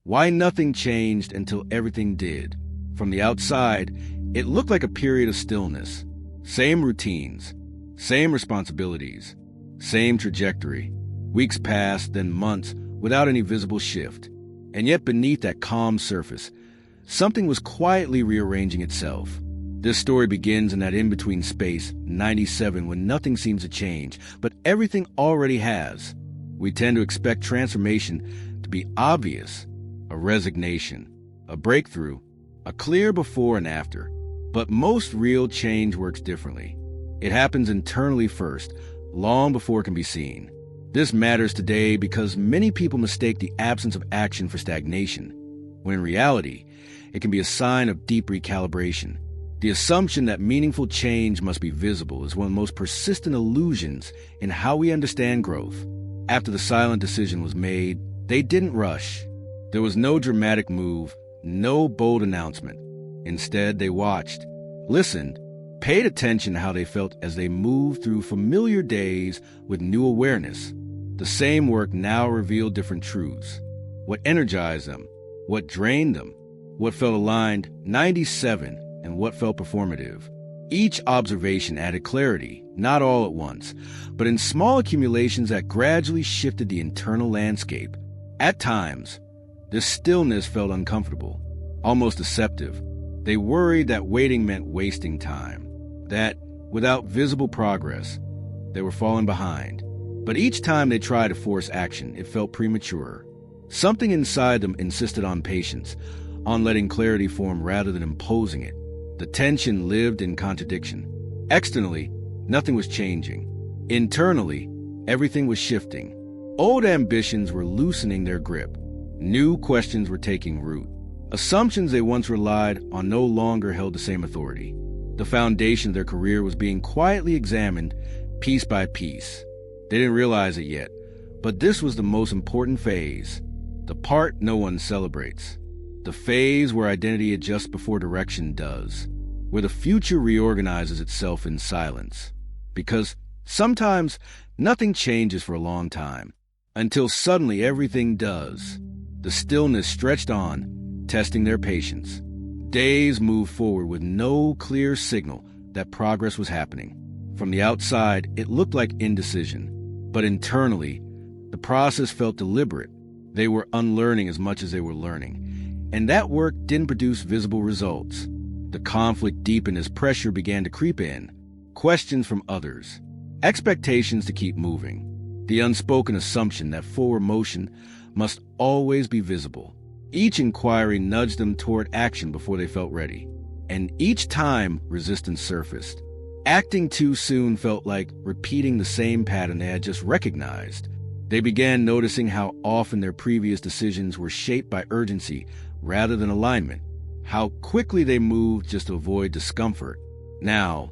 Why nothing changed until everything did. From the outside, it looked like a period of stillness. Same routines, same responsibilities, same trajectory. Weeks passed, then months, without any visible shift. And yet beneath that calm surface, something was quietly rearranging itself. This story begins in that in-between space, 97, when nothing seems to change, but everything already has. We tend to expect transformation to be obvious, a resignation, a breakthrough, a clear before and after. But most real change works differently. It happens internally first, long before it can be seen. This matters today because many people mistake the absence of action for stagnation, when in reality, it can be a sign of deep recalibration. The assumption that meaningful change must be visible is one of the most persistent illusions in how we understand growth. After the silent decision was made, they didn't rush. There was no dramatic move, no bold announcement. Instead, they watched, listened, paid attention to how they felt as they moved through familiar days with new awareness. The same work now revealed different truths. What energized them, what drained them, what felt aligned, 97, and what felt performative. Each observation added clarity, not all at once, but in small accumulations that gradually shifted the internal landscape. At times, this stillness felt uncomfortable, almost deceptive. They worried that waiting meant wasting time, that without visible progress, they were falling behind. But each time they tried to force action, it felt premature. Something inside them insisted on patience, on letting clarity form rather than imposing it. The tension lived in contradiction. Externally, nothing was changing. Internally, everything was shifting. Old ambitions were loosening their grip. New questions were taking root. Assumptions they once relied on no longer held the same authority. The foundation of their career was being quietly examined, piece by piece. They didn't realize it yet, but this was the most important phase, the part no one celebrates. The phase where identity adjusts before direction does, where the future reorganizes itself in silence. Because sometimes nothing changes for a long time, until suddenly everything does. The stillness stretched on, testing their patience. Days moved forward with no clear signal that progress was happening. From the outside, it looked like indecision, but internally, the process felt deliberate. They were unlearning as much as they were learning. And that work didn't produce visible results. The conflict deepened as pressure began to creep in, questions from others, expectations to keep moving, the unspoken assumption that forward motion must always be visible. Each inquiry nudged them toward action before they felt ready, and each time resistance surfaced. Acting too soon felt like repeating the same pattern they had just recognized. They began noticing how often their previous decisions were shaped by urgency rather than alignment, how quickly they moved just to avoid discomfort. Now,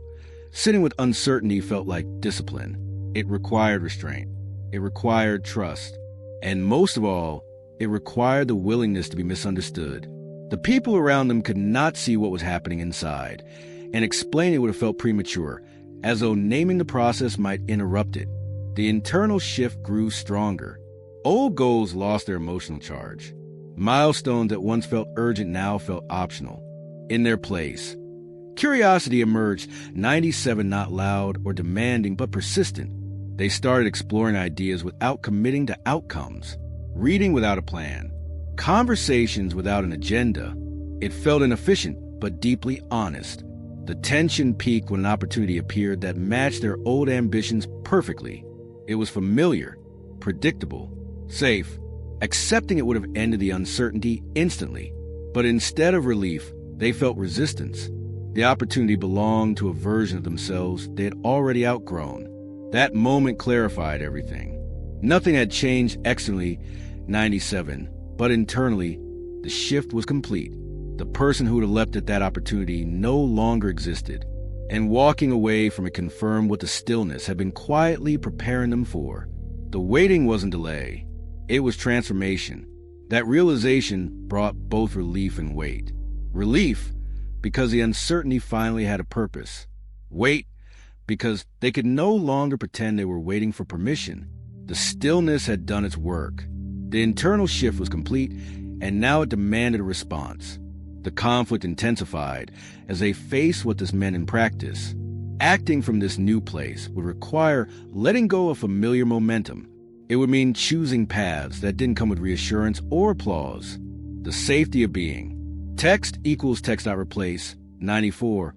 sitting with uncertainty felt like discipline. It required restraint. It required trust. And most of all, it required the willingness to be misunderstood. The people around them could not see what was happening inside, and explaining it would have felt premature, as though naming the process might interrupt it. The internal shift grew stronger. Old goals lost their emotional charge. Milestones that once felt urgent now felt optional. In their place, curiosity emerged, 97, not loud or demanding, but persistent. They started exploring ideas without committing to outcomes, reading without a plan, conversations without an agenda. It felt inefficient, but deeply honest. The tension peaked when an opportunity appeared that matched their old ambitions perfectly. It was familiar, predictable, safe. Accepting it would have ended the uncertainty instantly. But instead of relief, they felt resistance. The opportunity belonged to a version of themselves they had already outgrown. That moment clarified everything. Nothing had changed externally, 97, but internally, the shift was complete. The person who would have leapt at that opportunity no longer existed, and walking away from it confirmed what the stillness had been quietly preparing them for. The waiting wasn't delay, it was transformation. That realization brought both relief and weight. Relief, because the uncertainty finally had a purpose. Weight, because they could no longer pretend they were waiting for permission. The stillness had done its work. The internal shift was complete, and now it demanded a response. The conflict intensified as they faced what this meant in practice. Acting from this new place would require letting go of familiar momentum. It would mean choosing paths that didn't come with reassurance or applause. The safety of being. Text equals text.replace, 94.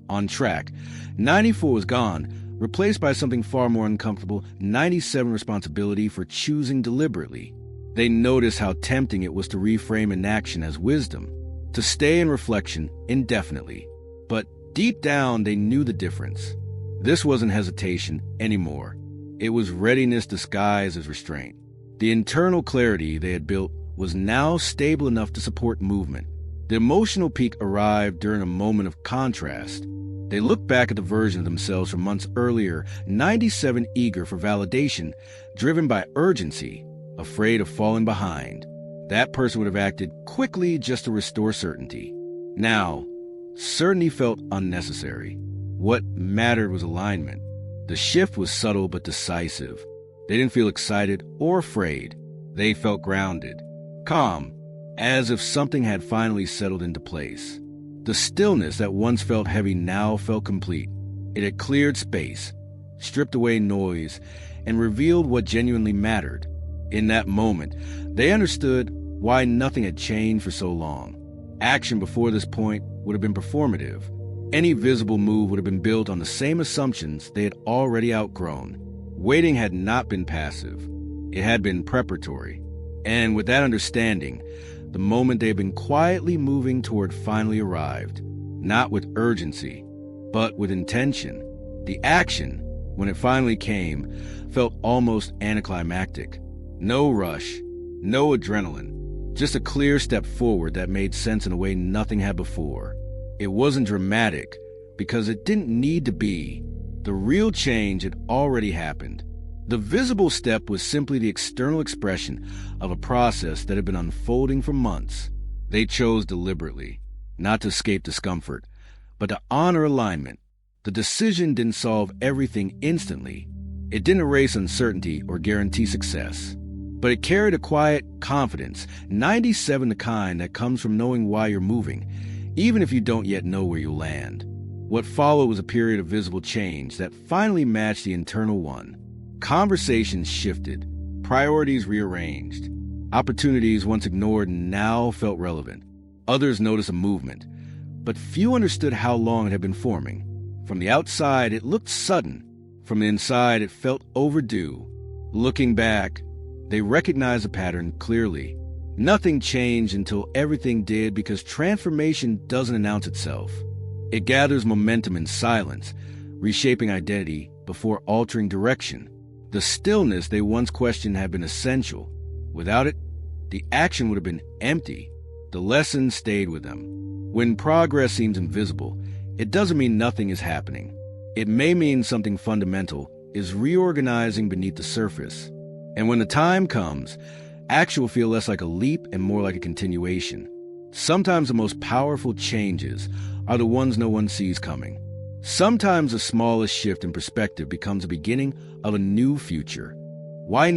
On track. 94 was gone, replaced by something far more uncomfortable, 97 responsibility for choosing deliberately. They noticed how tempting it was to reframe inaction as wisdom, to stay in reflection indefinitely. But deep down, they knew the difference. This wasn't hesitation anymore. It was readiness disguised as restraint. The internal clarity they had built was now stable enough to support movement. The emotional peak arrived during a moment of contrast. They looked back at the version of themselves from months earlier, 97 eager for validation, driven by urgency, afraid of falling behind. That person would have acted quickly just to restore certainty. Now, certainty felt unnecessary. What mattered was alignment. The shift was subtle but decisive. They didn't feel excited or afraid. They felt grounded, calm, as if something had finally settled into place. The stillness that once felt heavy now felt complete. It had cleared space, stripped away noise, and revealed what genuinely mattered. In that moment, they understood why nothing had changed for so long. Action before this point would have been performative. Any visible move would have been built on the same assumptions they had already outgrown. Waiting had not been passive. It had been preparatory. And with that understanding, the moment they had been quietly moving toward finally arrived, not with urgency, but with intention. The action, when it finally came, felt almost anticlimactic. No rush, no adrenaline, just a clear step forward that made sense in a way nothing had before. It wasn't dramatic, because it didn't need to be. The real change had already happened. The visible step was simply the external expression of a process that had been unfolding for months. They chose deliberately, not to escape discomfort, but to honor alignment. The decision didn't solve everything instantly. It didn't erase uncertainty or guarantee success. But it carried a quiet confidence, 97 the kind that comes from knowing why you're moving, even if you don't yet know where you'll land. What followed was a period of visible change that finally matched the internal one. Conversations shifted, priorities rearranged. Opportunities once ignored now felt relevant. Others noticed a movement, but few understood how long it had been forming. From the outside, it looked sudden. From the inside, it felt overdue. Looking back, they recognized the pattern clearly. Nothing changed until everything did, because transformation doesn't announce itself. It gathers momentum in silence, reshaping identity before altering direction. The stillness they once questioned had been essential. Without it, the action would have been empty. The lesson stayed with them. When progress seems invisible, it doesn't mean nothing is happening. It may mean something fundamental is reorganizing beneath the surface. And when the time comes, action will feel less like a leap and more like a continuation. Sometimes the most powerful changes are the ones no one sees coming. Sometimes the smallest shift in perspective becomes the beginning of a new future. Why